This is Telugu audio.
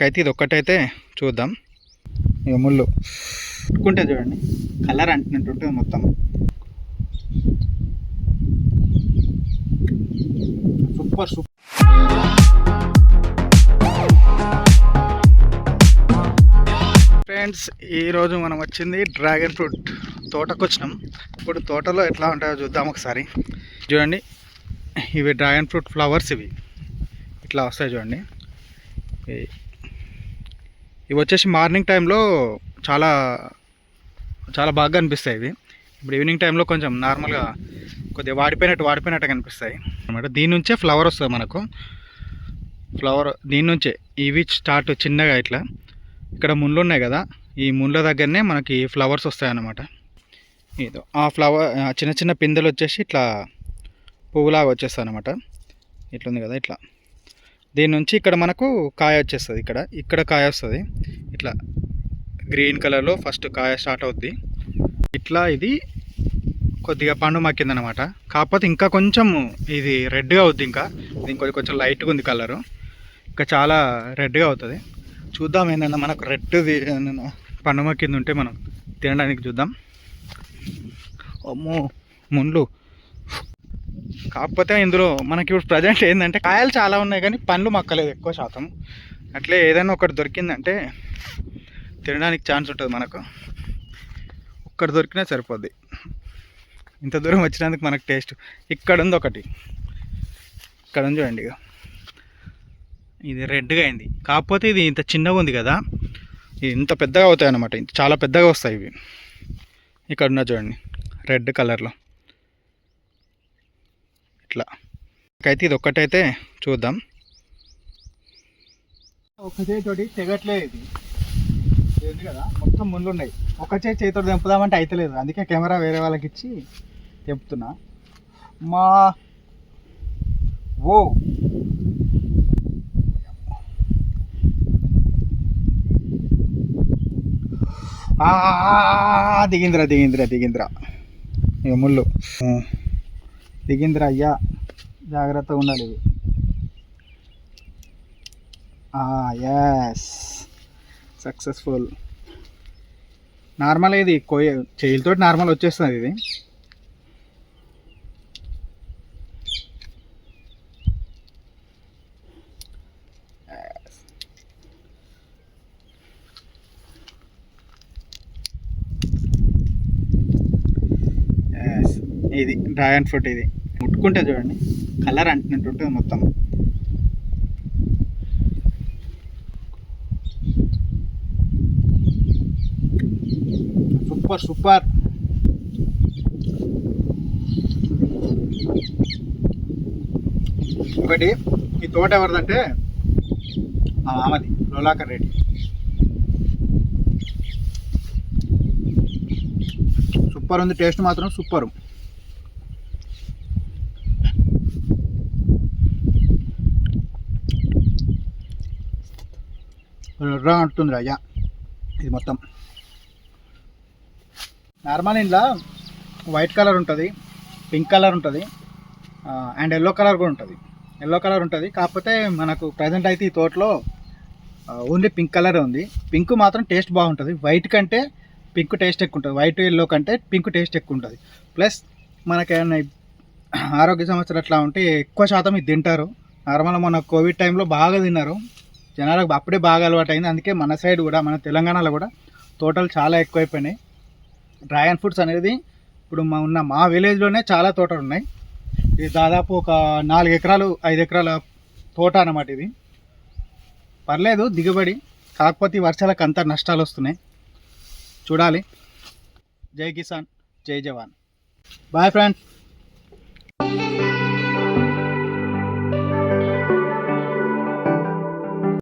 మనకైతే ఇది ఒక్కటైతే చూద్దాం. ఇక ముళ్ళు పెట్టుకుంటే చూడండి కలర్ అంటున్నట్టు ఉంటుంది మొత్తం. సూపర్ సూపర్ ఫ్రెండ్స్, ఈరోజు మనం వచ్చింది డ్రాగన్ ఫ్రూట్ తోటకు వచ్చినాం. ఇప్పుడు తోటలో ఎట్లా ఉంటాయో చూద్దాం ఒకసారి. చూడండి, ఇవి డ్రాగన్ ఫ్రూట్ ఫ్లవర్స్, ఇవి ఇట్లా వస్తాయి చూడండి. ఇవి వచ్చేసి మార్నింగ్ టైంలో చాలా చాలా బాగా కనిపిస్తాయి. ఇవి ఇప్పుడు ఈవినింగ్ టైంలో కొంచెం నార్మల్గా కొద్దిగా వాడిపోయినట్టు కనిపిస్తాయి అన్నమాట. దీని నుంచే ఫ్లవర్ వస్తుంది మనకు. ఫ్లవర్ దీని నుంచే ఇవి స్టార్ట్ చిన్నగా ఇట్లా. ఇక్కడ ముళ్ళు ఉన్నాయి కదా, ఈ ముళ్ళ దగ్గరనే మనకి ఫ్లవర్స్ వస్తాయి అన్నమాట. ఏదో ఆ ఫ్లవర్ చిన్న చిన్న పిందెలు వచ్చేసి ఇట్లా పువ్వులాగా వచ్చేస్తాయి అన్నమాట. ఇట్లా ఉంది కదా, ఇట్లా దీని నుంచి ఇక్కడ మనకు కాయ వచ్చేస్తుంది. ఇక్కడ కాయ వస్తుంది ఇట్లా గ్రీన్ కలర్లో ఫస్ట్ కాయ స్టార్ట్ అవుద్ది. ఇట్లా ఇది కొద్దిగా పండు మక్కిందనమాట. కాకపోతే ఇంకా కొంచెం ఇది రెడ్గా అవుద్ది. ఇంకా ఇది కొంచెం లైట్గా ఉంది కలరు. ఇంకా చాలా రెడ్గా అవుతుంది. చూద్దాం ఏంటన్నా మనకు రెడ్ది పండు మక్కింది ఉంటే మనం తినడానికి చూద్దాం. అమ్మో ముళ్ళు. కాకపోతే ఇందులో మనకి ఇప్పుడు ప్రజెంట్ ఏంటంటే కాయలు చాలా ఉన్నాయి కానీ పండ్లు మక్కలేదు ఎక్కువ శాతం. అట్లే ఏదైనా ఒకటి దొరికిందంటే తినడానికి ఛాన్స్ ఉంటుంది మనకు. ఒక్కటి దొరికినా సరిపోద్ది. ఇంత దూరం వచ్చినందుకు మనకు టేస్ట్. ఇక్కడ ఉంది ఒకటి, ఇక్కడ ఉంది చూడండి. ఇది రెడ్గా అయింది. కాకపోతే ఇది ఇంత చిన్నగా ఉంది కదా, ఇది ఇంత పెద్దగా అవుతాయి అన్నమాట. చాలా పెద్దగా వస్తాయి ఇవి. ఇక్కడ ఉన్న చూడండి రెడ్ కలర్లో ఇట్లా. అయితే ఇది ఒక్కటైతే చూద్దాం. ఒక చేతితోటి తెగట్లేదు. ఇది ఉంది కదా, మొత్తం ముళ్ళు ఉన్నాయి. ఒక చేతితో తెంపుదామంటే అయితలేదు. అందుకే కెమెరా వేరే వాళ్ళకి ఇచ్చి తెంపుతున్నా. మా ఓ దిగింద్రా ఇక ముళ్ళు దిగింద్రా అయ్యా, జాగ్రత్తగా ఉండాలి ఇవి. Yes, successful. నార్మల్ ఇది చేయిలతో నార్మల్ వచ్చేస్తుంది ఇది. ఇది డ్రాగన్ ఫ్రూట్. ఇది ముట్టుకుంటే చూడండి కలర్ అంటున్నట్టు ఉంటుంది మొత్తం. Super super. ఒకటి ఈ తోట ఎవరిదంటే మా మామది, లోలాకర్ రెడ్డి. సూపర్ ఉంది, టేస్ట్ మాత్రం సూపర్. ఎర్రగా అంటుంది అయ్యా ఇది మొత్తం. నార్మల్ ఇంట్లో వైట్ కలర్ ఉంటుంది, పింక్ కలర్ ఉంటుంది, అండ్ ఎల్లో కలర్ కూడా ఉంటుంది. కాకపోతే మనకు ప్రజెంట్ అయితే ఈ తోటలో ఓన్లీ పింక్ కలర్ ఉంది. పింక్ మాత్రం టేస్ట్ బాగుంటుంది. వైట్ కంటే పింక్ టేస్ట్ ఎక్కువ ఉంటుంది. వైట్ ఎల్లో కంటే పింక్ టేస్ట్ ఎక్కువ ఉంటుంది. ప్లస్ మనకేమైనా ఆరోగ్య సమస్యలు అట్లా ఉంటే ఎక్కువ శాతం ఇది తింటారు. నార్మల్గా మన కోవిడ్ టైంలో బాగా తిన్నారు జనాలకు, అప్పుడే బాగా అలవాటు అయింది. అందుకే మన సైడ్ కూడా, మన తెలంగాణలో కూడా తోటలు చాలా ఎక్కువైపోయినాయి. డ్రాగన్ ఫ్రూట్స్ అనేది ఇప్పుడు మా విలేజ్లోనే చాలా తోటలు ఉన్నాయి. ఇది దాదాపు ఒక 4 ఎకరాలు 5 ఎకరాల తోట అన్నమాట. ఇది పర్లేదు దిగుబడి. కాకపోతే ఈ వర్షాలకు అంతా నష్టాలు వస్తున్నాయి. చూడాలి. జై కిసాన్, జై జవాన్. Bye friends.